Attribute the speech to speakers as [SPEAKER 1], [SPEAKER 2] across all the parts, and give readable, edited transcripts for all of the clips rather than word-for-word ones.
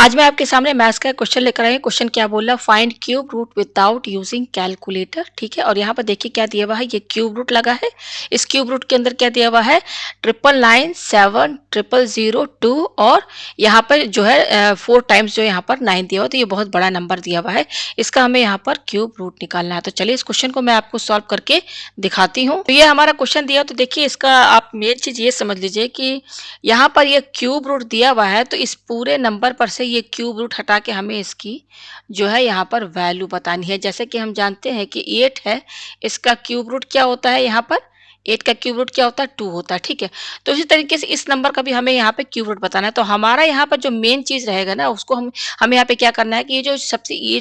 [SPEAKER 1] आज मैं आपके सामने मैथ्स का क्वेश्चन लेकर आई हूँ। क्वेश्चन क्या बोल रहा है, find cube root without using calculator. ठीक है, और यहाँ पर देखिए क्या दिया हुआ है, ये क्यूब रूट लगा है। इस क्यूब रूट के अंदर क्या दिया हुआ है, 999 7 0 0 2 और यहाँ पर जो है 4 टाइम्स जो यहाँ पर 9 दिया हुआ, तो ये बहुत बड़ा नंबर दिया हुआ है। इसका हमें यहाँ पर क्यूब रूट निकालना है। तो चलिए इस क्वेश्चन को मैं आपको सॉल्व करके दिखाती हूँ। तो ये हमारा क्वेश्चन दिया, तो देखिए इसका आप मेन चीज ये समझ लीजिए कि यहाँ पर ये क्यूब रूट दिया हुआ है, तो इस पूरे नंबर पर से ये क्यूब रूट हटा के हमें इसकी जो है यहाँ पर वैल्यू बतानी है। जैसे कि हम जानते हैं कि 8 है, इसका क्यूब रूट क्या होता है, यहाँ पर 8 का क्यूब रूट क्या होता है, 2 होता है। ठीक है, तो इसी तरीके से इस नंबर का भी हमें यहाँ पे क्यूब रूट बताना है। तो हमारा यहाँ पर जो मेन चीज रहेगा ना, उसको हमें यहाँ पे क्या करना है कि ये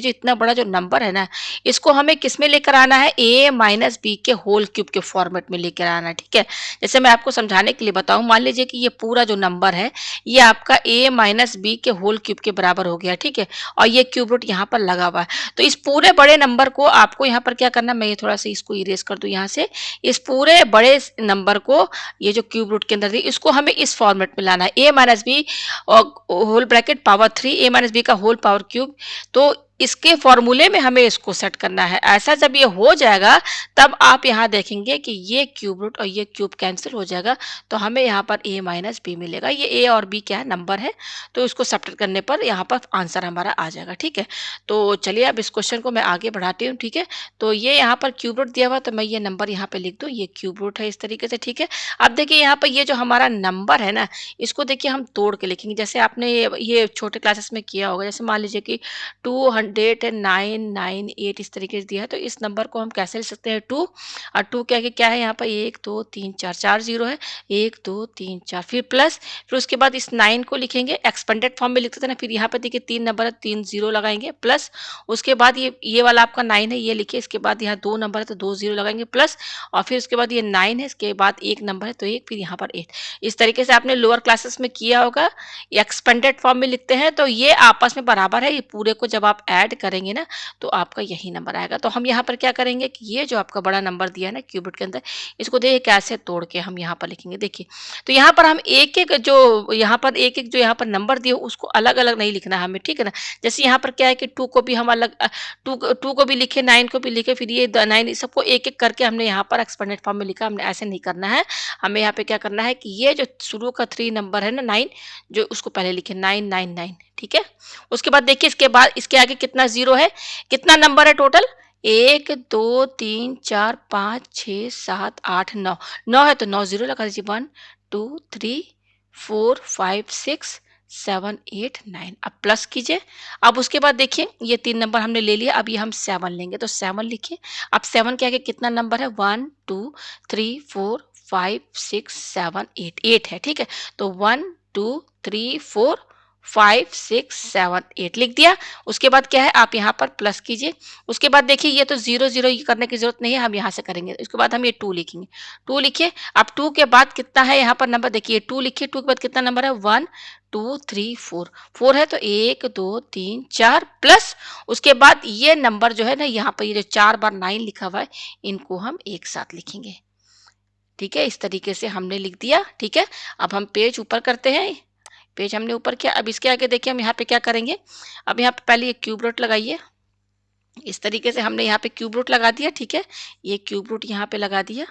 [SPEAKER 1] जो इतना बड़ा जो नंबर है ना, इसको हमें किस में लेकर आना है, a माइनस बी के होल क्यूब के फॉर्मेट में लेकर आना है। ठीक है, जैसे मैं आपको समझाने के लिए बताऊं, मान लीजिए कि ये पूरा जो नंबर है ये आपका a माइनस बी के होल क्यूब के बराबर हो गया। ठीक है, और ये क्यूब रूट यहाँ पर लगा हुआ है। तो इस पूरे बड़े नंबर को आपको यहाँ पर क्या करना, मैं ये थोड़ा सा इसको इरेज कर दूं यहाँ से। इस पूरे बड़े नंबर को, ये जो क्यूब रूट के अंदर थी, इसको हमें इस फॉर्मेट में लाना है, a minus B whole bracket power 3 a minus B का होल पावर क्यूब। तो इसके फॉर्मूले में हमें इसको सेट करना है। ऐसा जब ये हो जाएगा तब आप यहाँ देखेंगे कि ये क्यूब रूट और ये क्यूब कैंसिल हो जाएगा, तो हमें यहाँ पर a माइनस बी मिलेगा। ये a और b क्या है, नंबर है, तो इसको सब्ट्रैक्ट करने पर यहाँ पर आंसर हमारा आ जाएगा। ठीक है, तो चलिए अब इस क्वेश्चन को मैं आगे बढ़ाती हूँ। ठीक है, तो ये यहाँ पर क्यूब रूट दिया हुआ, तो मैं ये नंबर यहाँ पे लिख दूँ, ये क्यूब रूट है इस तरीके से। ठीक है, अब देखिए यहाँ पर ये जो हमारा नंबर है ना, इसको देखिए हम तोड़ के लिखेंगे, जैसे आपने ये छोटे क्लासेस में किया होगा। जैसे मान लीजिए कि 20998 इस तरीके से दिया है, तो इस नंबर को हम कैसे लिख सकते हैं, 2 और 2 क्या है यहाँ पर 1 2 3 4 4 जीरो है, 1 2 3 4, फिर प्लस, फिर उसके बाद इस 9 को लिखेंगे एक्सपेंडेड फॉर्म में लिख सकते हैं ना। फिर यहाँ पर देखिए 3 नंबर है, 3 जीरो लगाएंगे, प्लस उसके बाद ये वाला आपका 9 है, ये लिखिए। इसके बाद यहाँ 2 नंबर है तो 2 जीरो लगाएंगे, प्लस, और फिर उसके बाद ये 9 है, इसके बाद 1 नंबर है तो 1, फिर यहाँ पर 8। इस तरीके से आपने लोअर क्लासेस में किया होगा। एक्सपेंडेड फॉर्म में लिखते हैं तो ये आपस में बराबर है, ये पूरे को जब आप ऐड करेंगे ना तो आपका यही नंबर आएगा। तो हम यहाँ पर क्या करेंगे कि ये जो आपका बड़ा नंबर दिया है ना क्यूब रूट के अंदर, इसको देखिए कैसे तोड़ के हम यहाँ पर लिखेंगे। देखिए, तो यहाँ पर हम एक एक जो यहाँ पर नंबर दिए उसको अलग अलग नहीं लिखना है हमें। ठीक है ना, जैसे यहाँ पर क्या है कि 2 को भी हम अलग, 2 को भी लिखे, 9 को भी लिखे, फिर ये 9 सबको एक एक करके हमने यहाँ पर एक्सपेंडेड फॉर्म में लिखा। हमने ऐसे नहीं करना है, हमें यहाँ पे क्या करना है कि ये जो शुरू का 3 नंबर है ना 9, जो उसको पहले लिखे 999। ठीक है, उसके बाद देखिए इसके बाद इसके आगे कितना जीरो है, कितना नंबर है टोटल, 1 2 3 4 5 6 7 8 9, 9 है तो 9 जीरो लगा दीजिए, 1 2 3 4 5 6 7 8 9। अब प्लस कीजिए। अब उसके बाद देखिए ये 3 नंबर हमने ले लिया, अब ये हम 7 लेंगे, तो 7 लिखिए। अब 7 के आगे कितना नंबर है, 1 2 3 4 5 6 7 8, 8 है। ठीक है, तो 1 2 3 4 5 6 7 8 लिख दिया। उसके बाद क्या है, आप यहाँ पर प्लस कीजिए। उसके बाद देखिए ये तो 0 0 करने की जरूरत नहीं है, हम यहाँ से करेंगे। उसके बाद हम ये 2 लिखेंगे, 2 लिखिए। अब 2 के बाद कितना है यहाँ पर नंबर, देखिए 2 लिखिए, 2 के बाद कितना नंबर है, 1 2 3 4, 4 है तो 1 2 3 4, प्लस उसके बाद ये नंबर जो है ना, यहाँ पर ये जो 4 बार 9 लिखा हुआ है, इनको हम एक साथ लिखेंगे। ठीक है, इस तरीके से हमने लिख दिया। ठीक है, अब हम पेज ऊपर करते हैं, पेज हमने ऊपर किया। अब इसके आगे देखिए हम यहाँ पे क्या करेंगे, अब यहाँ पे पहले ये क्यूब रूट लगाइए। इस तरीके से हमने यहाँ पे क्यूब रूट लगा दिया। ठीक है, ये क्यूब रूट यहाँ पे लगा दिया।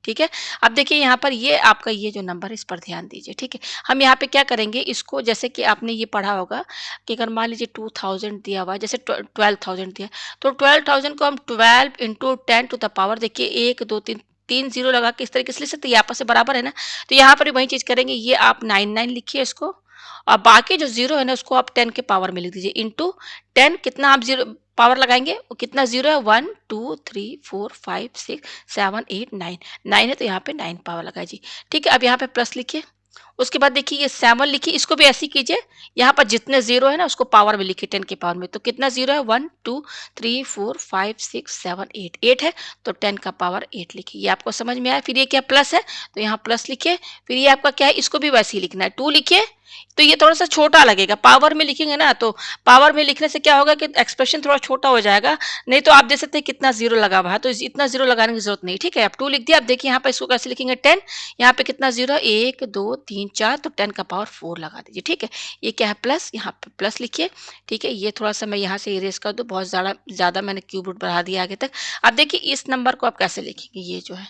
[SPEAKER 1] ठीक है, अब देखिए यहाँ पर ये आपका ये जो नंबर है इस पर ध्यान दीजिए। ठीक है, हम यहाँ पे क्या करेंगे, इसको जैसे कि आपने ये पढ़ा होगा कि अगर मान लीजिए 2000 दिया हुआ है, जैसे 12,000 दिया, तो 12,000 को हम 12 इंटू 10 टू द पावर, देखिए 1 2 3, 3 जीरो लगा के इस तरीके से लिख सकते हैं, ये आपस से बराबर है ना। तो यहाँ पर भी वही चीज करेंगे, ये आप 99 लिखिए इसको, और बाकी जो जीरो है ना उसको आप 10 के पावर में लिख दीजिए, इंटू 10, कितना आप जीरो पावर लगाएंगे, कितना जीरो है, 1 2 3 4 5 6 7 8 9, 9 है तो यहाँ पे 9 पावर लगाइए। ठीक है, अब यहाँ पे प्लस लिखिए। उसके बाद देखिए ये 7 लिखिए, इसको भी ऐसे ही कीजिए। यहाँ पर जितने जीरो है ना उसको पावर में लिखिए, 10 के पावर में। तो कितना जीरो है, 1 2 3 4 5 6 7 8, 8 है तो 10 का पावर 8 लिखिए। ये आपको समझ में आया। फिर ये क्या प्लस है तो यहाँ प्लस लिखिए। फिर ये आपका क्या है, इसको भी वैसे ही लिखना है, 2 लिखिए। तो ये थोड़ा सा छोटा लगेगा, पावर में लिखेंगे ना, तो पावर में लिखने से क्या होगा कि एक्सप्रेशन थोड़ा छोटा हो जाएगा। नहीं तो आप देख सकते हैं कितना जीरो लगा हुआ है, तो इतना जीरो लगाने की जरूरत नहीं। ठीक है, अब 2 लिख दिया। अब देखिए यहाँ पर इसको कैसे लिखेंगे, 10, यहाँ पे कितना जीरो है, 1 2 3 4 तो 10 का पावर 4 लगा दीजिए, ठीक है। ये क्या है प्लस, यहाँ पे प्लस लिखिए, ठीक है। ये थोड़ा सा मैं यहाँ से इरेज कर दूँ, बहुत ज़्यादा ज़्यादा मैंने क्यूब रूट बढ़ा दिया आगे तक। अब देखिए इस नंबर को आप कैसे लिखेंगे, ये जो है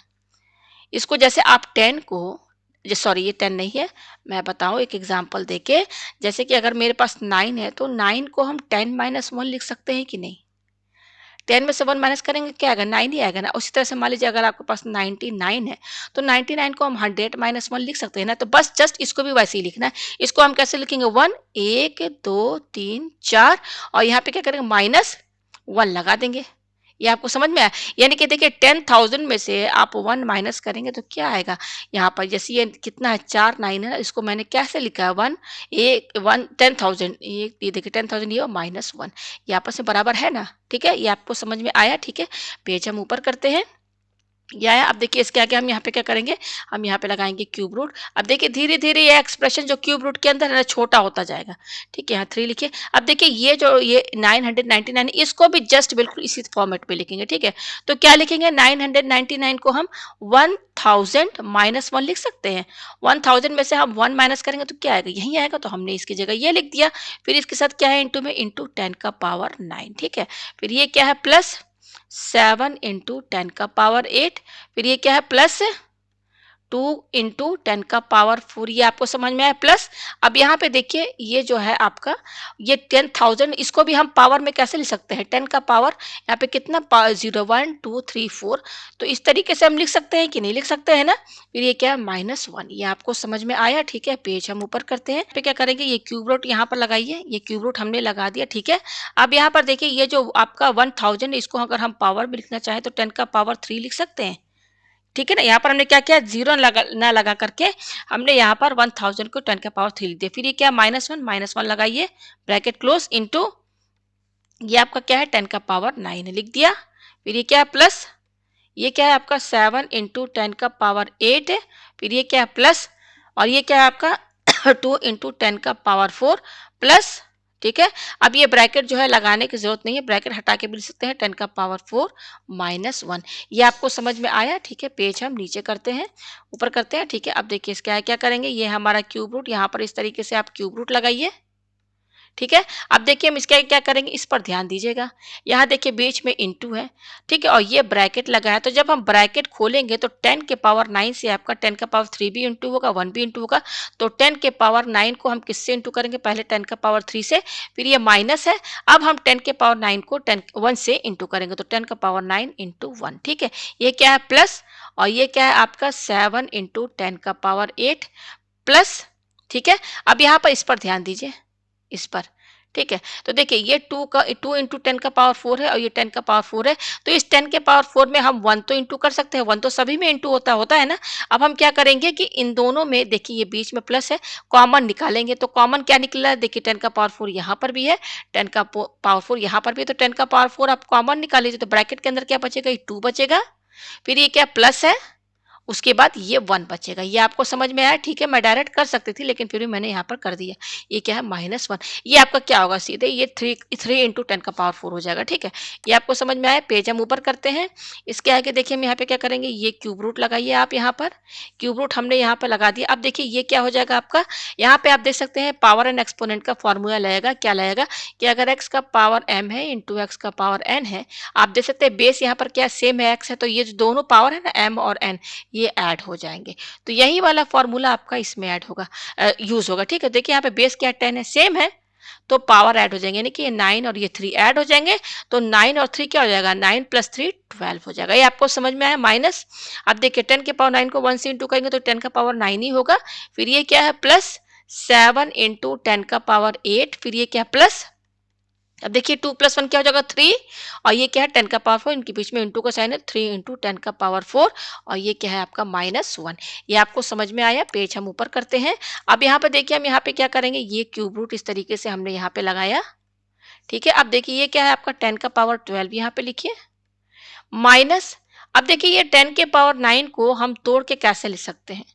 [SPEAKER 1] इसको जैसे आप 10 को सॉरी ये 10 नहीं है, मैं बताऊँ एक एग्जांपल देके। जैसे कि अगर मेरे पास 9 है तो 9 को हम 10 माइनस 1 लिख सकते हैं कि नहीं? 10 में से 1 माइनस करेंगे क्या आएगा? 9 ही आएगा ना। उसी तरह से मान लीजिए अगर आपके पास 99 है तो 99 को हम 100 माइनस 1 लिख सकते हैं ना। तो बस जस्ट इसको भी वैसे ही लिखना है। इसको हम कैसे लिखेंगे? 1 1 2 3 4 और यहाँ पे क्या करेंगे? माइनस 1 लगा देंगे। ये आपको समझ में आया? यानी कि देखिए 10,000 में से आप 1 माइनस करेंगे तो क्या आएगा? यहाँ पर जैसे ये कितना है 4 9 है ना, इसको मैंने कैसे लिखा है 1 1 10,000 ये देखिए 10,000 ये और माइनस 1 ये आपस में बराबर है ना, ठीक है। ये आपको समझ में आया, ठीक है। पेज हम ऊपर करते हैं, ये आया। अब देखिए इसके आगे हम यहाँ पे क्या करेंगे? हम यहाँ पे लगाएंगे क्यूब रूट। अब देखिए धीरे धीरे ये एक्सप्रेशन जो क्यूब रूट के अंदर है ना छोटा होता जाएगा, ठीक है। यहाँ 3 लिखिए। अब देखिए ये जो ये 999 इसको भी जस्ट बिल्कुल इसी फॉर्मेट पे लिखेंगे, ठीक है। तो क्या लिखेंगे? 999 को हम 1000 माइनस 1 लिख सकते हैं। 1000 में से हम 1 माइनस करेंगे तो क्या आएगा? यही आएगा, तो हमने इसकी जगह ये लिख दिया। फिर इसके साथ क्या है? इंटू में इंटू 10 का पावर 9, ठीक है। फिर ये क्या है? प्लस 7 इंटू 10 का पावर 8। फिर ये क्या है? प्लस 2 इंटू 10 का पावर 4। ये आपको समझ में आया? प्लस अब यहाँ पे देखिए ये जो है आपका ये 10,000 इसको भी हम पावर में कैसे लिख सकते हैं? 10 का पावर यहाँ पे कितना 0 1 2 3 4 तो इस तरीके से हम लिख सकते हैं कि नहीं लिख सकते हैं ना। फिर ये क्या है? -1। ये आपको समझ में आया, ठीक है। पेज हम ऊपर करते हैं। फिर क्या करेंगे? ये क्यूब रूट यहाँ पर लगाइए। ये क्यूब रूट हमने लगा दिया, ठीक है। अब यहाँ पर देखिए ये जो आपका 1000 इसको अगर हम पावर में लिखना चाहें तो 10 का पावर 3 लिख सकते हैं, ठीक है ना। यहाँ पर हमने क्या किया? जीरो ना लगा करके हमने यहाँ पर 1000 को 10 का पावर 3 लिख दिया। फिर ये क्या? -1 लगाइए, ब्रैकेट क्लोज इंटू ये आपका क्या है? 10 का पावर 9 है, लिख दिया। फिर ये क्या है? प्लस ये क्या है आपका? 7 इंटू 10 का पावर 8 है। फिर ये क्या है? प्लस और ये क्या है आपका? 2 इंटू 10 का पावर 4 प्लस, ठीक है। अब ये ब्रैकेट जो है लगाने की जरूरत नहीं है, ब्रैकेट हटा के भी लिख सकते हैं 10 का पावर 4 -1। ये आपको समझ में आया, ठीक है। पेज हम नीचे करते हैं, ऊपर करते हैं, ठीक है। अब देखिए इसका क्या करेंगे? ये हमारा क्यूब रूट, यहाँ पर इस तरीके से आप क्यूब रूट लगाइए, ठीक है। अब देखिए हम इसका क्या करेंगे? इस पर ध्यान दीजिएगा। यहाँ देखिए बीच में इंटू है, ठीक है, और ये ब्रैकेट लगा है। तो जब हम ब्रैकेट खोलेंगे तो 10 के पावर 9 से आपका 10 का पावर 3 भी इंटू होगा, 1 भी इंटू होगा। तो 10 के पावर 9 को हम किससे इंटू करेंगे? पहले 10 का पावर 3 से, फिर ये माइनस है। अब हम 10 के पावर 9 को 1 से इंटू करेंगे तो 10 का पावर 9 इंटू 1, ठीक है। ये क्या है? प्लस और ये क्या है आपका? 7 इंटू 10 का पावर 8 प्लस, ठीक है। अब यहाँ पर इस पर ध्यान दीजिए, इस पर, ठीक है। तो देखिए ये 2 इंटू 10 का पावर 4 है और ये 10 का पावर 4 है। तो इस 10 के पावर 4 में हम 1 तो इंटू कर सकते हैं, 1 तो सभी में इंटू होता है ना। अब हम क्या करेंगे कि इन दोनों में देखिए ये बीच में प्लस है, कॉमन निकालेंगे। तो कॉमन क्या निकला है? देखिए 10 का पावर 4 यहाँ पर भी है, 10 का पावर 4 यहाँ पर भी है। तो 10 का पावर 4 आप कॉमन निकाल लीजिए तो ब्रैकेट के अंदर क्या बचेगा? ये 2 बचेगा। फिर ये क्या? प्लस है, उसके बाद ये 1 बचेगा। ये आपको समझ में आया, ठीक है। मैं डायरेक्ट कर सकती थी लेकिन फिर भी मैंने यहाँ पर कर दिया। ये क्या है? -1। ये आपका क्या होगा? सीधे ये 3 इंटू 10 का पावर 4 हो जाएगा, ठीक है। ये आपको समझ में आया। पेज हम ऊपर करते हैं। इसके आगे देखिए हम यहाँ पे क्या करेंगे? ये क्यूब रूट लगाइए आप यहाँ पर। क्यूब रूट हमने यहाँ पर लगा दिया। अब देखिए ये क्या हो जाएगा आपका? यहाँ पे आप देख सकते हैं पावर एंड एक्सपोनेंट का फॉर्मूला लगेगा। क्या लगेगा? कि अगर x का पावर m है इंटू एक्स का पावर n है, आप देख सकते हैं बेस यहाँ पर क्या सेम है, x है। तो ये जो दोनों पावर है ना m और n ये ऐड हो जाएंगे। तो यही वाला फॉर्मूला आपका इसमें ऐड होगा, यूज होगा, ठीक है। देखिए यहाँ पे बेस क्या 10 है, सेम है, तो पावर ऐड हो जाएंगे, यानी कि ये 9 और ये 3 ऐड हो जाएंगे। तो 9 और 3 क्या हो जाएगा? 9 + 3 12 हो जाएगा। ये आपको समझ में आया? माइनस अब देखिए 10 के पावर 9 को 1 से इंटू करेंगे तो 10 का पावर 9 ही होगा। फिर ये क्या है? प्लस 7 इंटू 10 का पावर 8। फिर ये क्या? प्लस अब देखिए 2 + 1 क्या हो जाएगा? 3 और ये क्या है? 10 का पावर 4, इनके बीच में इंटू का साइन है, 3 इंटू 10 का पावर 4 और ये क्या है आपका? -1। ये आपको समझ में आया। पेज हम ऊपर करते हैं। अब यहाँ पे देखिए हम यहाँ पे क्या करेंगे? ये क्यूब रूट इस तरीके से हमने यहाँ पे लगाया, ठीक है। अब देखिए ये क्या है आपका? 10 का पावर 12 यहाँ पे लिखिए, माइनस अब देखिए ये 10 के पावर 9 को हम तोड़ के कैसे लिख सकते हैं?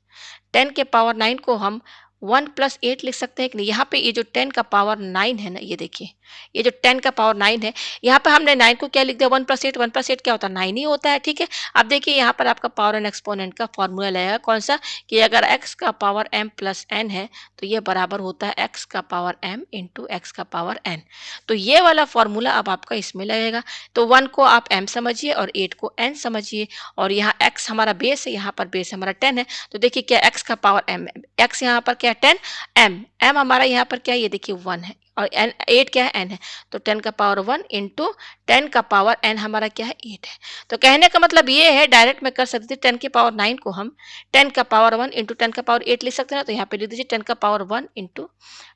[SPEAKER 1] 10 के पावर 9 को हम 1 प्लस 8 लिख सकते हैं कि नहीं? यहाँ पे ये जो 10 का पावर 9 है ना, ये देखिए, ये जो 10 का पावर 9 है, यहाँ पे हमने 9 को क्या लिख दिया? 1 प्लस 8, 1 प्लस 8 क्या होता है? 9 ही होता है, ठीक है? अब देखिए यहाँ पर आपका पावर एंड एक्सपोनेंट का फॉर्मूला लगेगा कौन सा? कि अगर x का पावर m प्लस n है, तो ये बराबर होता है x का पावर m इंटू x का पावर n। तो ये वाला फॉर्मूला अब आपका इसमें लगेगा। तो 1 को आप m समझिए और 8 को n समझिए, और यहाँ x हमारा बेस है, यहाँ पर बेस हमारा 10 है। तो देखिए क्या x का पावर m, x यहाँ पर क्या है 10, m हमारा यहाँ पर क्या है? ये देखिए 1 है, और n 8 क्या है? n है। तो 10 का पावर 1 इंटू 10 का पावर n हमारा क्या है? 8 है। तो कहने का मतलब ये है, डायरेक्ट मैं कर सकती थी 10 के पावर 9 को हम 10 का पावर 1 इंटू 10 का पावर 8 लिख सकते हैं। तो यहाँ पे लिख दीजिए 10 का पावर 1 इंटू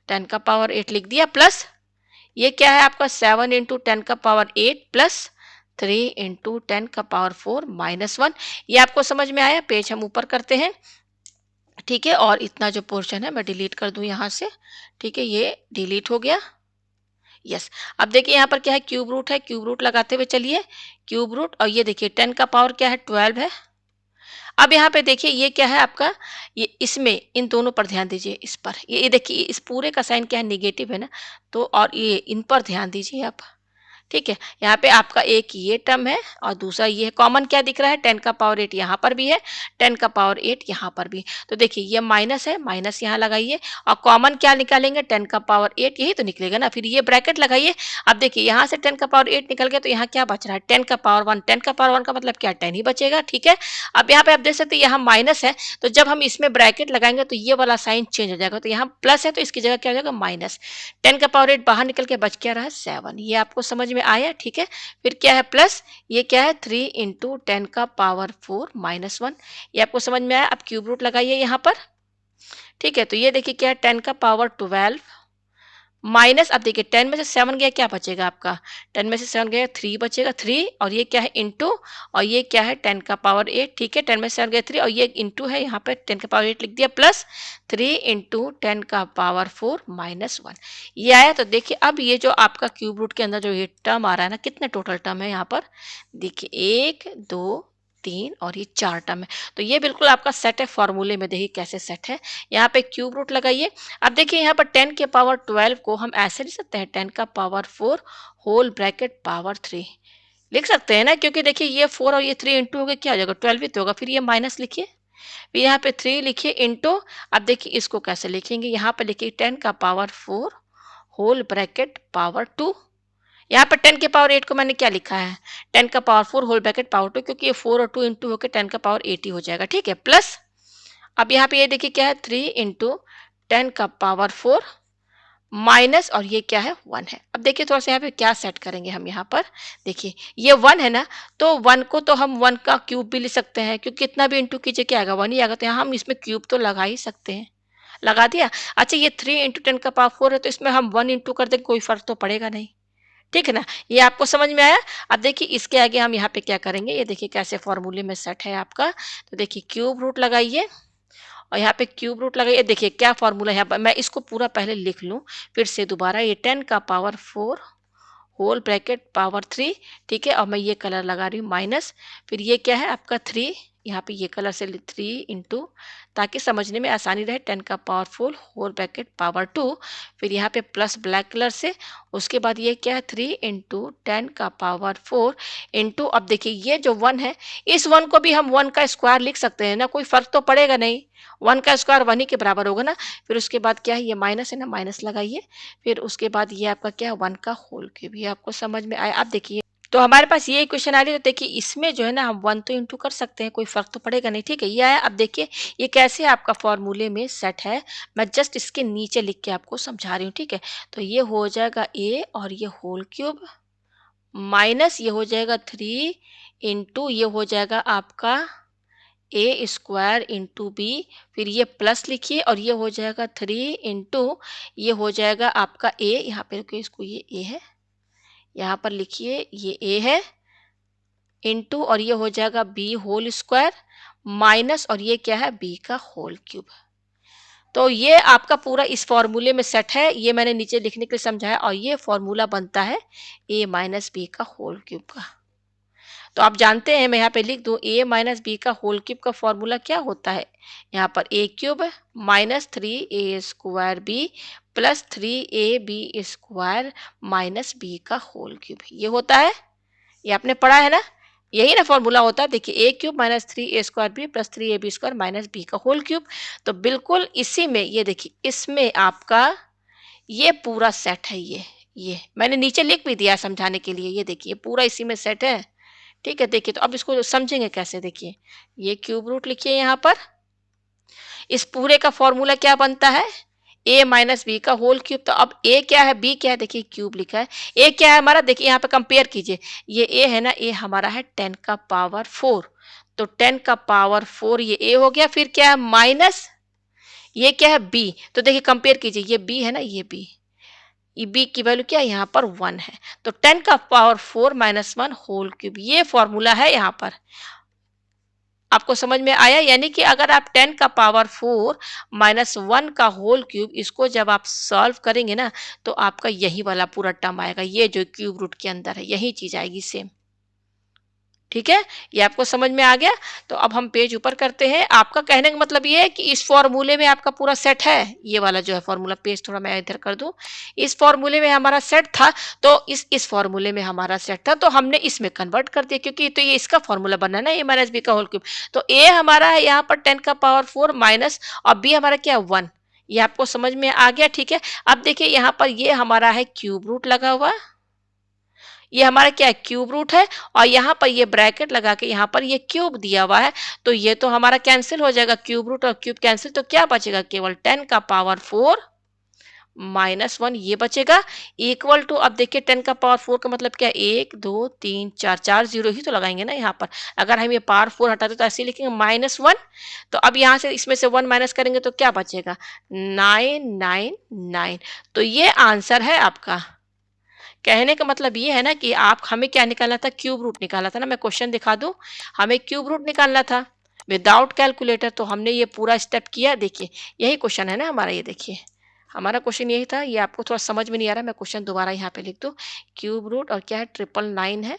[SPEAKER 1] 10 का पावर 8 लिख दिया, प्लस ये क्या है आपका 7 इंटू 10 का पावर 8 प्लस 3 इंटू 10 का पावर 4 माइनस 1। ये आपको समझ में आया? पेज हम ऊपर करते हैं, ठीक है, और इतना जो पोर्शन है मैं डिलीट कर दूं यहाँ से, ठीक है, ये डिलीट हो गया। यस, अब देखिए यहाँ पर क्या है? क्यूब रूट है, क्यूब रूट लगाते हुए चलिए, क्यूब रूट, और ये देखिए 10 का पावर क्या है? 12 है। अब यहाँ पे देखिए ये क्या है आपका? ये इसमें इन दोनों पर ध्यान दीजिए, इस पर, ये देखिए इस पूरे का साइन क्या है? नेगेटिव है ना, तो और ये इन पर ध्यान दीजिए आप, ठीक है। यहाँ पे आपका एक ये टर्म है और दूसरा ये है। कॉमन क्या दिख रहा है? 10 का पावर 8 यहाँ पर भी है, 10 का पावर 8 यहाँ पर भी। तो देखिए ये माइनस है, माइनस यहाँ लगाइए, और कॉमन क्या निकालेंगे? 10 का पावर 8, यही तो निकलेगा ना। फिर ये ब्रैकेट लगाइए। अब देखिए यहाँ से 10 का पावर 8 निकल गया, तो यहाँ क्या बच रहा है? 10 का पावर 1, 10 का पावर 1 का मतलब क्या? 10 ही बचेगा, ठीक है। अब यहाँ पे आप देख सकते हैं यहाँ माइनस है, तो जब हम इसमें ब्रैकेट लगाएंगे तो ये वाला साइन चेंज हो जाएगा। तो यहाँ प्लस है, तो इसकी जगह क्या हो जाएगा? माइनस। 10 का पावर 8 बाहर निकल के बच क्या रहा है? 7। ये आपको समझ में आया, ठीक है। फिर क्या है? प्लस ये क्या है? 3 इंटू 10 का पावर 4 माइनस 1। ये आपको समझ में आया? अब क्यूब रूट लगाइए यहाँ पर, ठीक है। तो ये देखिए क्या है? 10 का पावर 12 माइनस, अब देखिए 10 में से 7 गया, क्या बचेगा आपका? 10 में से 7 गया, 3 बचेगा, 3, और ये क्या है? इंटू, और ये क्या है? 10 का पावर 8, ठीक है। 10 में से 7 गया 3, और ये इंटू है, यहाँ पे 10 का पावर 8 लिख दिया, प्लस 3 इंटू 10 का पावर 4 माइनस 1। ये आया। तो देखिए अब ये जो आपका क्यूब रूट के अंदर जो ये टर्म आ रहा है ना, कितने टोटल टर्म है यहाँ पर? देखिए 1 2 3 और ये 4 टर्म है। तो ये बिल्कुल आपका सेट है, फॉर्मूले में देखिए कैसे सेट है। यहाँ पे क्यूब रूट लगाइए। अब देखिए यहाँ पर 10 के पावर 12 को हम ऐसे लिख सकते हैं, 10 का पावर 4 होल ब्रैकेट पावर 3 लिख सकते हैं ना, क्योंकि देखिए ये 4 और ये 3 इंटू हो गया, क्या हो जाएगा? 12 ही तो होगा। फिर ये माइनस लिखिए, फिर यहाँ पे 3 लिखिए इंटू। अब देखिए इसको कैसे लिखेंगे? यहाँ पे लिखिए 10 का पावर 4 होल ब्रैकेट पावर 2। यहाँ पर 10 के पावर 8 को मैंने क्या लिखा है? 10 का पावर 4 होल ब्रैकेट पावर 2, क्योंकि ये 4 और 2 इंटू होकर 10 का पावर 80 हो जाएगा, ठीक है। प्लस अब यहाँ पे ये देखिए क्या है? 3 इंटू 10 का पावर 4 माइनस, और ये क्या है? 1 है। अब देखिए थोड़ा सा यहाँ पे क्या सेट करेंगे हम यहाँ पर, देखिए ये 1 है ना, तो 1 को तो हम 1 का क्यूब भी लिख सकते हैं, क्योंकि कितना भी इंटू कीजिए क्या आएगा? 1 ही आएगा। तो यहाँ हम इसमें क्यूब तो लगा ही सकते हैं, लगा दिया। अच्छा ये 3 इंटू 10 का पावर 4 है, तो इसमें हम 1 इंटू कर देंगे, कोई फर्क तो पड़ेगा नहीं, ठीक है ना। ये आपको समझ में आया? अब देखिए इसके आगे हम यहाँ पे क्या करेंगे, ये देखिए कैसे फॉर्मूले में सेट है आपका। तो देखिए क्यूब रूट लगाइए, और यहाँ पे क्यूब रूट लगाइए। देखिए क्या फॉर्मूला है यहाँ पर, मैं इसको पूरा पहले लिख लूँ फिर से दोबारा। ये 10 का पावर 4 होल ब्रैकेट पावर 3, ठीक है। और मैं ये कलर लगा रही हूँ माइनस, फिर ये क्या है आपका 3, यहाँ पे ये कलर से 3 इंटू, ताकि समझने में आसानी रहे, 10 का पावर 4 होल ब्रैकेट पावर 2, फिर यहाँ पे प्लस ब्लैक कलर से, उसके बाद ये क्या है? 3 इंटू 10 का पावर 4 इंटू, अब देखिए ये जो 1 है, इस 1 को भी हम 1 का स्क्वायर लिख सकते हैं ना, कोई फर्क तो पड़ेगा नहीं। 1 का स्क्वायर 1 ही के बराबर होगा ना। फिर उसके बाद क्या है? ये माइनस है ना, माइनस लगाइए। फिर उसके बाद ये आपका क्या है? 1 का होल क्यूब। ये आपको समझ में आया? अब देखिए तो हमारे पास ये इक्वेशन आ रही है, तो देखिए इसमें जो है ना हम 1 तो इंटू कर सकते हैं, कोई फर्क तो पड़ेगा नहीं, ठीक है। ये आया। अब देखिए ये कैसे आपका फॉर्मूले में सेट है, मैं जस्ट इसके नीचे लिख के आपको समझा रही हूँ, ठीक है। तो ये हो जाएगा a, और ये होल क्यूब माइनस ये हो जाएगा 3 इंटू, ये हो जाएगा आपका ए स्क्वायर इंटू बी, फिर ये प्लस लिखिए, और ये हो जाएगा 3 इंटू, ये हो जाएगा आपका ए, यहाँ पे रुकिए, इसको ये ए है, यहाँ पर लिखिए ये ए है, इंटू, और ये हो जाएगा बी होल स्क्वायर माइनस, और ये क्या है? बी का होल क्यूब। तो ये आपका पूरा इस फॉर्मूले में सेट है, ये मैंने नीचे लिखने के लिए समझाया, और ये फॉर्मूला बनता है ए माइनस बी का होल क्यूब का। तो आप जानते हैं, मैं यहाँ पे लिख दूँ, a माइनस बी का होल क्यूब का फॉर्मूला क्या होता है? यहाँ पर a cube minus 3a square B plus 3ab square minus B का होल क्यूब, ये होता है। ये आपने पढ़ा है ना? यही ना फॉर्मूला होता है। देखिए a cube minus 3a square B plus 3ab square minus B का होल क्यूब। तो बिल्कुल इसी में ये देखिए, इसमें आपका ये पूरा सेट है। ये मैंने नीचे लिख भी दिया समझाने के लिए। ये देखिए पूरा इसी में सेट है। ठीक है, देखिए तो अब इसको समझेंगे कैसे, देखिए ये क्यूब रूट लिखिए यहाँ पर। इस पूरे का फॉर्मूला क्या बनता है? a माइनस बी का होल क्यूब। तो अब a क्या है, b क्या है, देखिए क्यूब लिखा है। a क्या है हमारा, देखिए यहाँ पे कंपेयर कीजिए, ये a है ना, a हमारा है 10 का पावर 4। तो 10 का पावर 4 ये a हो गया। फिर क्या है माइनस, ये क्या है b। तो देखिए कंपेयर कीजिए, ये b है ना, ये b, ये b की वैल्यू क्या है यहाँ पर 1 है। तो 10 का पावर 4 माइनस 1 होल क्यूब, ये फॉर्मूला है यहाँ पर। आपको समझ में आया? यानी कि अगर आप 10 का पावर 4 माइनस 1 का होल क्यूब, इसको जब आप सॉल्व करेंगे ना, तो आपका यही वाला पूरा टर्म आएगा। ये जो क्यूब रूट के अंदर है, यही चीज आएगी सेम। ठीक है, ये आपको समझ में आ गया? तो अब हम पेज ऊपर करते हैं। आपका कहने का मतलब ये है कि इस फॉर्मूले में आपका पूरा सेट है। ये वाला जो है फॉर्मूला, पेज थोड़ा मैं इधर कर दूं। इस फॉर्मूले में हमारा सेट था, तो इस फॉर्मूले में हमारा सेट था, तो हमने इसमें कन्वर्ट कर दिया, क्योंकि तो ये इसका फॉर्मूला बना ना, a माइनस बी का होल क्यूब। तो a हमारा है यहाँ पर 10 का पावर 4 माइनस, और b हमारा क्या है 1। ये आपको समझ में आ गया? ठीक है, अब देखिए यहाँ पर ये हमारा है क्यूब रूट लगा हुआ, ये हमारा क्या है क्यूब रूट है, और यहाँ पर ये ब्रैकेट लगा के यहाँ पर ये क्यूब दिया हुआ है। तो ये तो हमारा कैंसिल हो जाएगा, क्यूब रूट और क्यूब कैंसिल, तो क्या बचेगा, केवल 10 का पावर 4 माइनस 1 ये बचेगा, इक्वल टू, अब देखिए 10 का पावर 4 का मतलब क्या है, 1 2 3 4, 4 जीरो ही तो लगाएंगे ना यहाँ पर। अगर हम ये पावर 4 हटा दे तो ऐसे लिखेंगे -1। तो अब यहाँ से इसमें से 1 माइनस करेंगे तो क्या बचेगा, 999। तो ये आंसर है आपका। कहने का मतलब ये है ना कि आप, हमें क्या निकालना था, क्यूब रूट निकालना था ना। मैं क्वेश्चन दिखा दूं, हमें क्यूब रूट निकालना था विदाउट कैलकुलेटर। तो हमने ये पूरा स्टेप किया। देखिए यही क्वेश्चन है ना हमारा, ये देखिए हमारा क्वेश्चन यही था। ये आपको थोड़ा समझ में नहीं आ रहा, मैं क्वेश्चन दोबारा यहाँ पे लिख दूं। क्यूब रूट और क्या है, 999 है,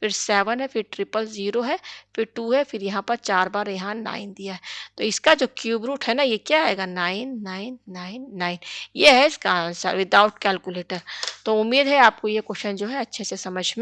[SPEAKER 1] फिर 7 है, फिर 000 है, फिर 2 है, फिर यहाँ पर 4 बार यहाँ 9 दिया है। तो इसका जो क्यूब रूट है ना, ये क्या आएगा, 9999। ये है इसका आंसर विदाउट कैलकुलेटर। तो उम्मीद है आपको ये क्वेश्चन जो है अच्छे से समझ में